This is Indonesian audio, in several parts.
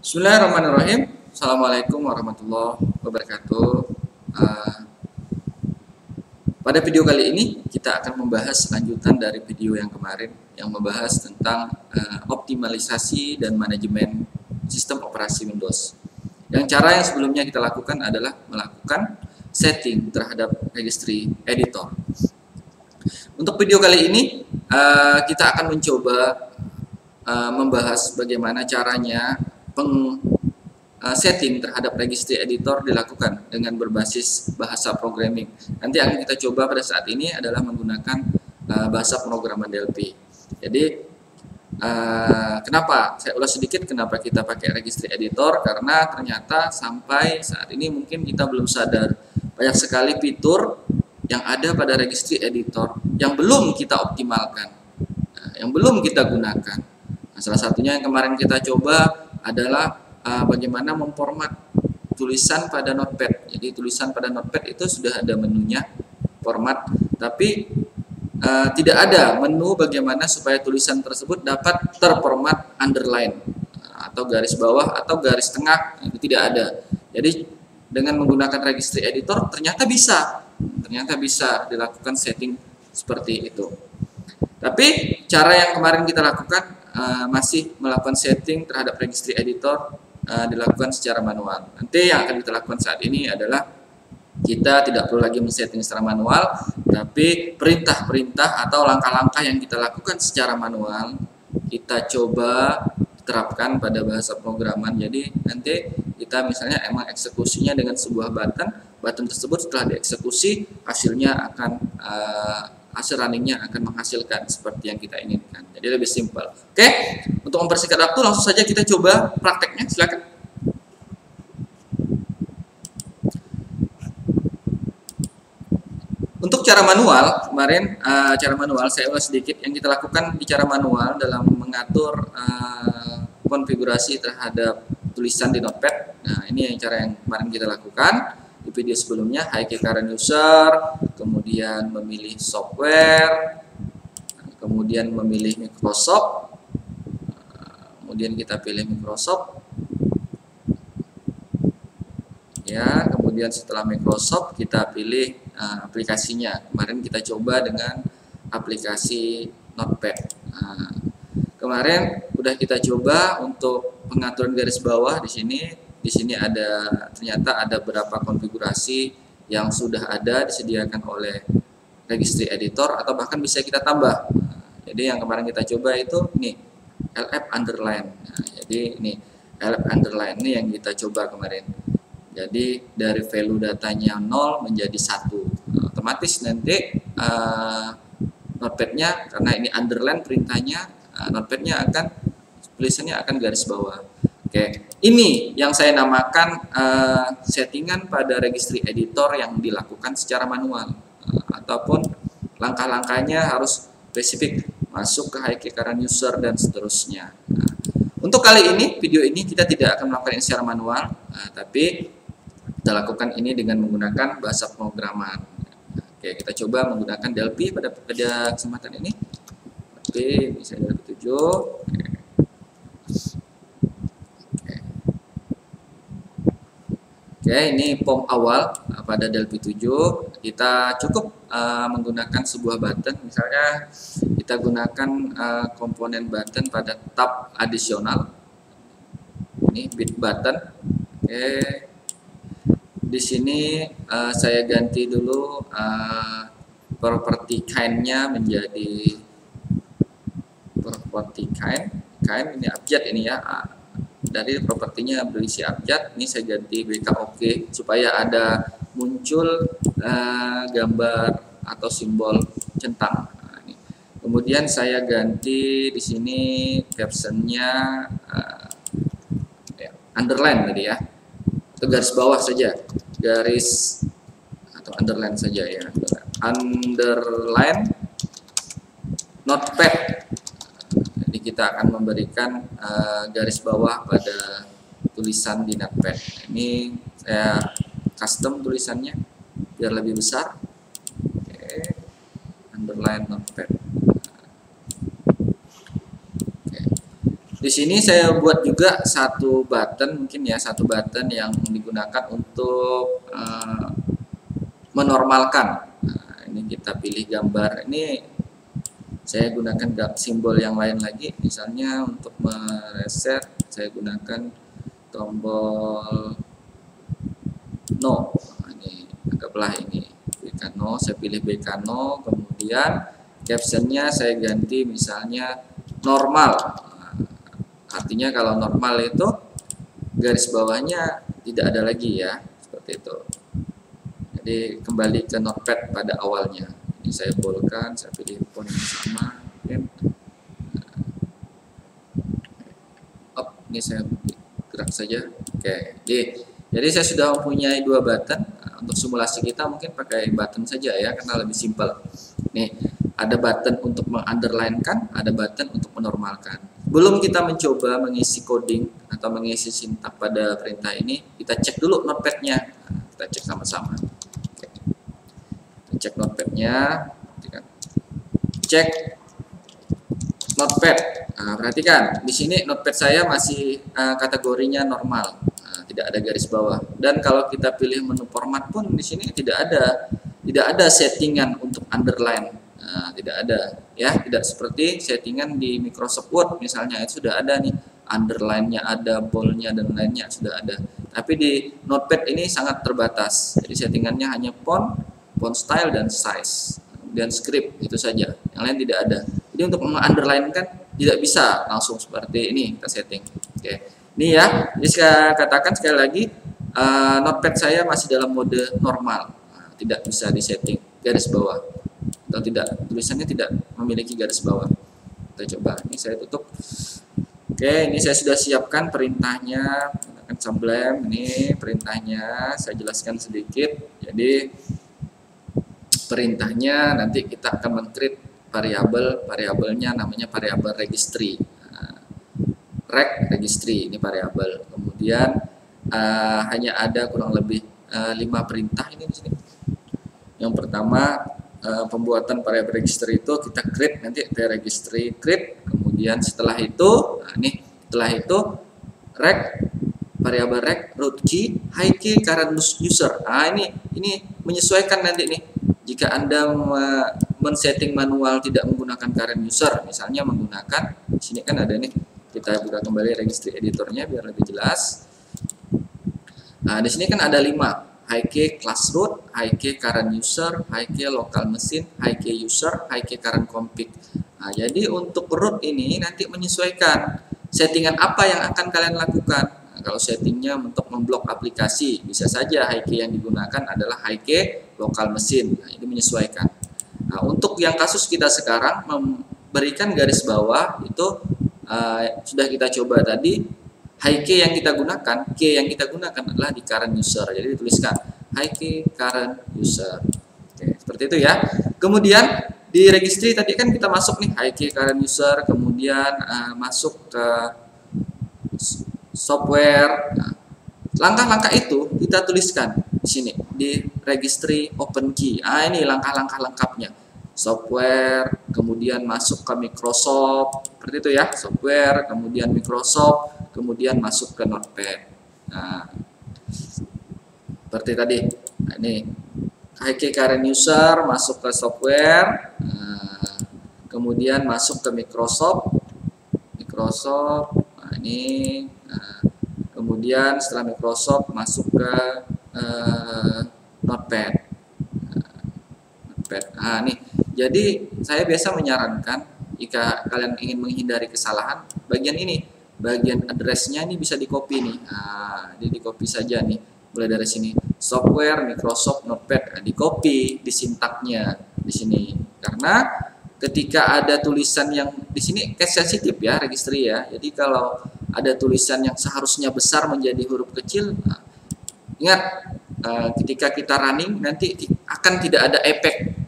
Bismillahirrahmanirrahim. Assalamualaikum warahmatullahi wabarakatuh. Pada video kali ini kita akan membahas lanjutan dari video yang kemarin yang membahas tentang optimalisasi dan manajemen sistem operasi Windows. Yang cara yang sebelumnya kita lakukan adalah melakukan setting terhadap registry editor. Untuk video kali ini kita akan mencoba membahas bagaimana caranya setting terhadap registry editor dilakukan dengan berbasis bahasa programming. Nanti yang kita coba pada saat ini adalah menggunakan bahasa pemrograman DLP. Jadi kenapa saya ulas sedikit kenapa kita pakai registry editor, karena ternyata sampai saat ini mungkin kita belum sadar banyak sekali fitur yang ada pada registry editor yang belum kita optimalkan, yang belum kita gunakan. Nah, salah satunya yang kemarin kita coba adalah bagaimana memformat tulisan pada notepad. Jadi tulisan pada notepad itu sudah ada menunya format, tapi tidak ada menu bagaimana supaya tulisan tersebut dapat terformat underline atau garis bawah atau garis tengah, itu tidak ada. Jadi dengan menggunakan registry editor ternyata bisa dilakukan setting seperti itu. Tapi cara yang kemarin kita lakukan masih melakukan setting terhadap registry editor dilakukan secara manual. Nanti yang akan kita lakukan saat ini adalah kita tidak perlu lagi men-setting secara manual, tapi perintah-perintah atau langkah-langkah yang kita lakukan secara manual kita coba terapkan pada bahasa pemrograman. Jadi nanti kita misalnya emang eksekusinya dengan sebuah button tersebut setelah dieksekusi hasilnya akan hasil runningnya akan menghasilkan seperti yang kita inginkan. Jadi lebih simpel. Oke, untuk mempersingkat waktu langsung saja kita coba prakteknya. Silakan. Untuk cara manual kemarin, cara manual saya ulas sedikit. Yang kita lakukan di cara manual dalam mengatur konfigurasi terhadap tulisan di notepad. Nah, ini cara yang kemarin kita lakukan di video sebelumnya. High key current user, kemudian memilih software, kemudian memilih Microsoft, kemudian kita pilih Microsoft ya, kemudian setelah Microsoft kita pilih aplikasinya. Kemarin kita coba dengan aplikasi Notepad. Kemarin udah kita coba untuk pengaturan garis bawah di sini. Di sini ada ternyata ada beberapa konfigurasi yang sudah ada disediakan oleh registry editor atau bahkan bisa kita tambah. Jadi yang kemarin kita coba itu nih LF underline. Nah, jadi ini LF underline ini yang kita coba kemarin. Jadi dari value datanya 0 menjadi 1. Nah, otomatis nanti notepadnya karena ini underline perintahnya, notepadnya akan tulisannya akan garis bawah. Oke, ini yang saya namakan settingan pada registry editor yang dilakukan secara manual, ataupun langkah-langkahnya harus spesifik, masuk ke high key current user dan seterusnya. Nah, untuk kali ini, video ini kita tidak akan melakukan ini secara manual, tapi kita lakukan ini dengan menggunakan bahasa pemrograman. Oke, kita coba menggunakan DLP pada kesempatan ini. Oke, bisa DLP 7. Oke, ini POM awal pada DLP 7. Kita cukup menggunakan sebuah button. Misalnya kita gunakan komponen button pada tab adisional. Ini bit button. Oke. Di sini saya ganti dulu property kind-nya menjadi property kind. Kind ini abjad ini ya. Dari propertinya berisi abjad, ini saya ganti BKOK supaya ada muncul gambar atau simbol centang. Nah, ini. Kemudian saya ganti di sini captionnya underline tadi ya, atau garis bawah saja, garis atau underline saja ya, underline notepad. Jadi kita akan memberikan garis bawah pada tulisan di notepad. Ini saya custom tulisannya biar lebih besar. Oke. Underline notepad. Oke. Di sini saya buat juga satu button, mungkin ya satu button yang digunakan untuk menormalkan. Nah, ini kita pilih gambar. Ini saya gunakan simbol yang lain lagi. Misalnya untuk mereset, saya gunakan tombol no. Nah, ini anggaplah ini BK no. Saya pilih BK no. Kemudian captionnya saya ganti misalnya normal. Artinya kalau normal itu garis bawahnya tidak ada lagi ya, seperti itu. Jadi kembali ke notepad pada awalnya. Ini saya bolkan, saya pilih font yang sama. Ini saya gerak saja. Oke, jadi saya sudah mempunyai dua button. Untuk simulasi kita mungkin pakai button saja ya, karena lebih simpel. Nih, ada button untuk mengunderlinekan, ada button untuk menormalkan. Belum kita mencoba mengisi coding atau mengisi sintak pada perintah ini, kita cek dulu notepadnya. Nah, kita cek sama-sama. Kita cek notepadnya, cek notepad. Nah, perhatikan di sini notepad saya masih kategorinya normal, tidak ada garis bawah. Dan kalau kita pilih menu format pun di sini tidak ada settingan untuk underline. Nah, tidak ada ya, tidak seperti settingan di Microsoft Word misalnya, itu sudah ada nih, underline-nya ada, bold-nya dan lainnya sudah ada. Tapi di Notepad ini sangat terbatas. Jadi settingannya hanya font style dan size, dan script, itu saja. Yang lain tidak ada. Jadi untuk meng-underline kan tidak bisa langsung seperti ini kita setting. Oke. Ini ya. Jadi saya katakan sekali lagi, Notepad saya masih dalam mode normal. Nah, tidak bisa disetting garis bawah, atau tidak, tulisannya tidak memiliki garis bawah. Kita coba, ini saya tutup. Oke, ini saya sudah siapkan perintahnya menggunakan Sublime. Ini perintahnya saya jelaskan sedikit. Jadi perintahnya nanti kita akan men-create variabelnya namanya variabel registry. Reg registry ini variabel. Kemudian hanya ada kurang lebih 5 perintah ini di sini. Yang pertama, pembuatan variabel registry itu kita create, nanti registry create. Kemudian setelah itu, setelah itu variabel reg root key high key current user. Nah, ini menyesuaikan nanti nih. Jika Anda men-setting manual tidak menggunakan current user, misalnya menggunakan di sini kan ada nih. Kita buka kembali registry editornya biar lebih jelas. Nah, di sini kan ada 5. High key class root, high key current user, high key local machine, high key user, high key current config. Nah, jadi untuk root ini nanti menyesuaikan settingan apa yang akan kalian lakukan. Nah, kalau settingnya untuk memblok aplikasi, bisa saja high key yang digunakan adalah high key local machine. Nah, ini menyesuaikan. Nah, untuk yang kasus kita sekarang memberikan garis bawah itu sudah kita coba tadi. High key yang kita gunakan, key yang kita gunakan adalah di current user. Jadi dituliskan high key current user. Oke, seperti itu ya. Kemudian di registry tadi kan kita masuk nih high key current user, kemudian masuk ke software. Nah, langkah-langkah itu kita tuliskan di sini di registry open key. Ini langkah-langkah lengkapnya. Software, kemudian masuk ke Microsoft, seperti itu ya. Software, kemudian Microsoft, kemudian masuk ke Notepad. Nah, seperti tadi. Nah, ini high key current user, masuk ke software, kemudian masuk ke Microsoft. Nah, ini, kemudian setelah Microsoft masuk ke Notepad. Nah, nih. Jadi saya biasa menyarankan jika kalian ingin menghindari kesalahan, bagian ini, bagian address-nya ini bisa di copy nih. Nah, jadi di copy saja nih, mulai dari sini software Microsoft Notepad, di copy di sintaknya di sini. Karena ketika ada tulisan yang di sini case sensitif ya, registry ya. Jadi kalau ada tulisan yang seharusnya besar menjadi huruf kecil, ingat ketika kita running nanti akan tidak ada efek.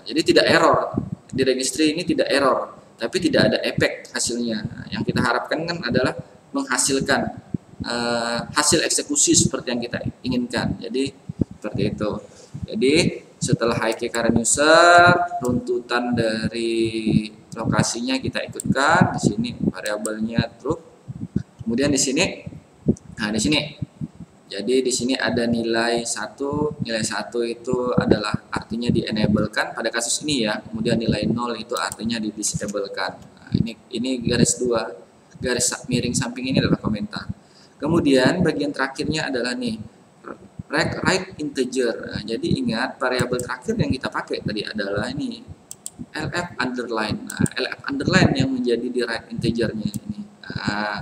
Jadi tidak error di registry ini, tidak error, tapi tidak ada efek hasilnya. Yang kita harapkan kan adalah menghasilkan hasil eksekusi seperti yang kita inginkan. Jadi seperti itu. Jadi setelah high key current user, runtutan dari lokasinya kita ikutkan, di sini variabelnya true. Kemudian di sini, nah di sini, jadi di sini ada nilai 1 itu adalah artinya di enablekan pada kasus ini ya. Kemudian nilai 0 itu artinya di disablekan. Nah, ini garis 2, garis miring samping ini adalah komentar. Kemudian bagian terakhirnya adalah nih right integer. Nah, jadi ingat variabel terakhir yang kita pakai tadi adalah ini LF underline. Nah, LF underline yang menjadi di right integernya ini. Nah,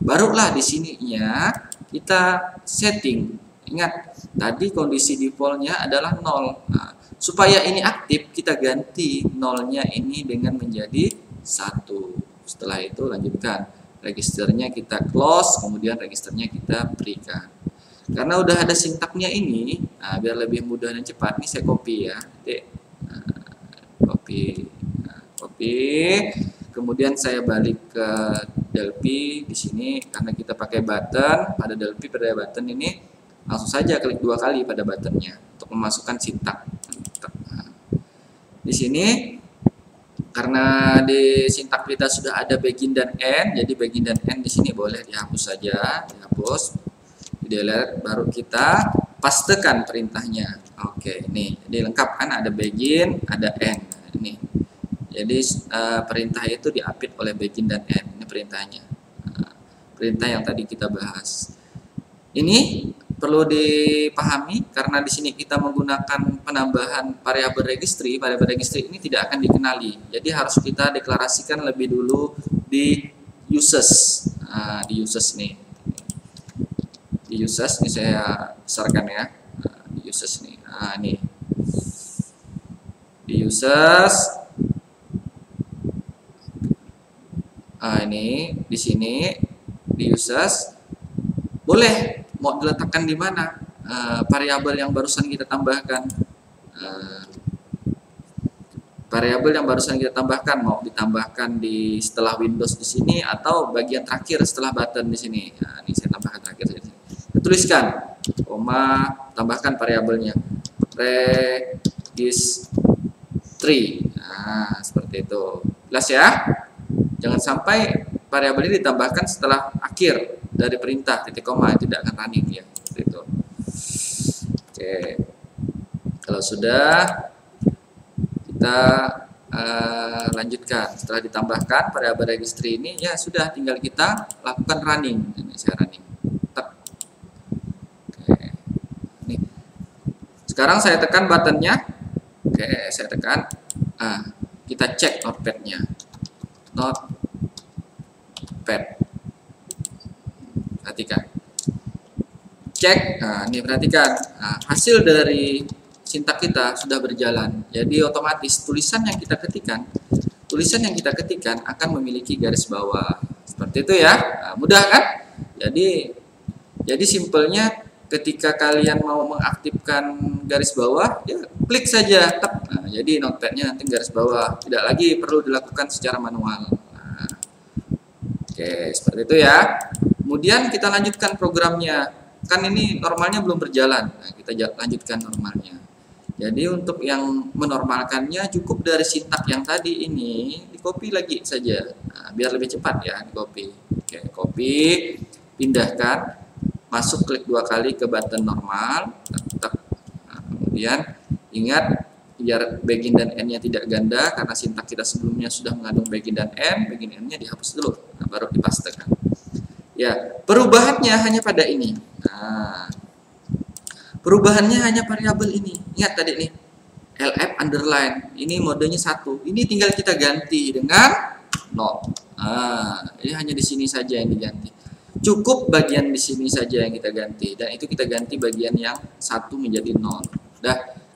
barulah di sininya kita setting. Ingat, tadi kondisi defaultnya adalah 0. Nah, supaya ini aktif, kita ganti 0-nya ini dengan menjadi 1. Setelah itu lanjutkan. Registernya kita close, kemudian registernya kita berikan. Karena udah ada sintaknya ini, nah, biar lebih mudah dan cepat, nih saya copy ya. Copy. Kemudian saya balik ke Delphi di sini karena kita pakai button. Pada Delphi pada button ini langsung saja klik 2 kali pada buttonnya untuk memasukkan sintak. Nah, di sini karena di sintak kita sudah ada begin dan end, jadi begin dan end di sini boleh dihapus saja, dihapus, di delete, baru kita pastekan perintahnya. Oke, ini jadi lengkap kan, ada begin, ada end. Nah, ini. Jadi perintah itu diapit oleh begin dan end. Ini perintahnya. Perintah yang tadi kita bahas. Ini perlu dipahami karena di sini kita menggunakan penambahan variabel registry. Variabel registry ini tidak akan dikenali. Jadi harus kita deklarasikan lebih dulu di uses. Di uses nih. Di uses ini saya besarkan ya. Di uses nih. Nah, ini. Di uses. Ini di sini di uses boleh mau diletakkan di mana variabel yang barusan kita tambahkan. Variabel yang barusan kita tambahkan mau ditambahkan di setelah Windows di sini atau bagian terakhir setelah button di sini. Nah, ini saya tambahkan terakhir di sini. Tuliskan, koma, tambahkan variabelnya registry. Nah, seperti itu. Jelas ya? Jangan sampai variabel ini ditambahkan setelah akhir dari perintah titik koma, tidak akan running ya. Seperti itu. Oke. Kalau sudah, kita lanjutkan. Setelah ditambahkan variabel registry ini, ya sudah, tinggal kita lakukan running. Ini saya running. Oke. Ini. Sekarang saya tekan buttonnya. Oke, saya tekan. Kita cek notepad-nya. Notepad, perhatikan, cek. Nah, ini perhatikan, hasil dari sintak kita sudah berjalan. Jadi otomatis tulisan yang kita ketikkan akan memiliki garis bawah. Seperti itu ya. Nah, mudah kan? Jadi simpelnya ketika kalian mau mengaktifkan garis bawah, ya klik saja, tep. Nah, jadi notepadnya nanti garis bawah, tidak lagi perlu dilakukan secara manual. Nah, oke, seperti itu ya. Kemudian kita lanjutkan programnya. Kan ini normalnya belum berjalan. Nah, kita lanjutkan normalnya. Jadi untuk yang menormalkannya cukup dari sintak yang tadi ini di copy lagi saja. Nah, biar lebih cepat ya, di copy. Oke, copy, pindahkan. Masuk klik 2 kali ke button normal. Nah, kemudian ingat biar begin dan end-nya tidak ganda karena sintak kita sebelumnya sudah mengandung begin dan end. Begin end-nya dihapus dulu, nah, baru dipastekan. Ya, perubahannya hanya pada ini. Nah, perubahannya hanya variabel ini. Ingat tadi nih, LF underline. Ini modenya 1. Ini tinggal kita ganti dengan 0. Nah, ini hanya di sini saja yang diganti. Cukup bagian di sini saja yang kita ganti, dan itu kita ganti bagian yang 1 menjadi 0.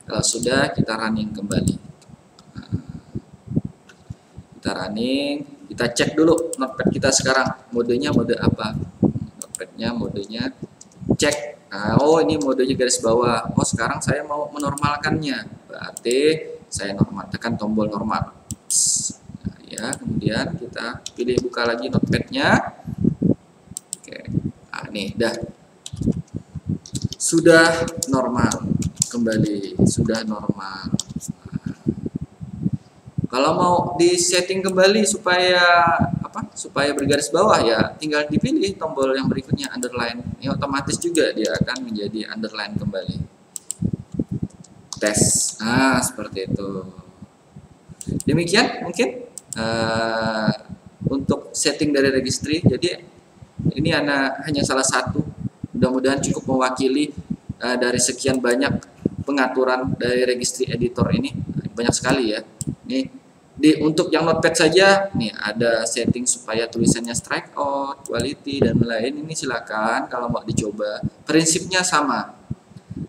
Kalau sudah, kita running kembali. Kita running, kita cek dulu notepad kita sekarang modenya mode apa. Notepadnya modenya cek. Nah, oh ini modenya garis bawah. Oh sekarang saya mau menormalkannya, berarti saya tekan tombol normal. Nah, ya, kemudian kita pilih buka lagi notepadnya. Nih, sudah normal kembali, sudah normal. Kalau mau di setting kembali supaya apa? Supaya bergaris bawah ya tinggal dipilih tombol yang berikutnya underline. Ini otomatis juga dia akan menjadi underline kembali. Tes. Nah, seperti itu. Demikian mungkin untuk setting dari registry. Jadi ini hanya salah satu. Mudah-mudahan cukup mewakili dari sekian banyak pengaturan dari registry editor ini. Banyak sekali ya. Ini untuk yang notepad saja nih ada setting supaya tulisannya strike out, quality dan lain. Ini silakan kalau mau dicoba. Prinsipnya sama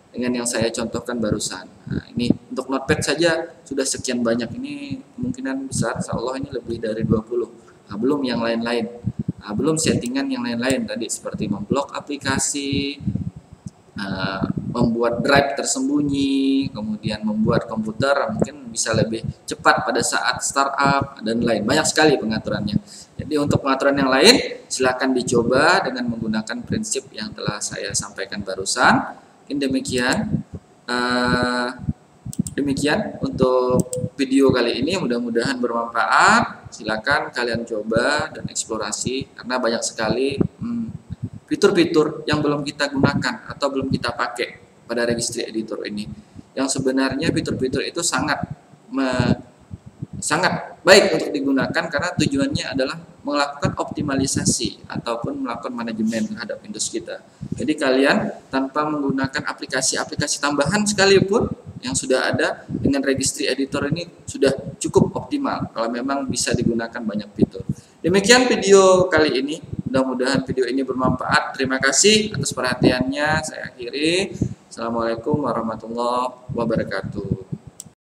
dengan yang saya contohkan barusan. Nah, ini untuk notepad saja sudah sekian banyak. Ini kemungkinan besar insya Allah ini lebih dari 20. Nah, belum yang lain-lain. Nah, belum settingan yang lain-lain tadi seperti memblok aplikasi, membuat drive tersembunyi, kemudian membuat komputer mungkin bisa lebih cepat pada saat startup dan lain. Banyak sekali pengaturannya. Jadi untuk pengaturan yang lain silakan dicoba dengan menggunakan prinsip yang telah saya sampaikan barusan. Mungkin demikian untuk video kali ini, mudah-mudahan bermanfaat. Silakan kalian coba dan eksplorasi karena banyak sekali fitur-fitur yang belum kita gunakan atau belum kita pakai pada registry editor ini. Yang sebenarnya fitur-fitur itu sangat baik untuk digunakan karena tujuannya adalah melakukan optimalisasi ataupun melakukan manajemen terhadap Windows kita. Jadi kalian tanpa menggunakan aplikasi-aplikasi tambahan sekalipun yang sudah ada dengan registry editor ini sudah cukup optimal kalau memang bisa digunakan banyak fitur. Demikian video kali ini. Mudah-mudahan video ini bermanfaat. Terima kasih atas perhatiannya. Saya akhiri. Assalamualaikum warahmatullahi wabarakatuh.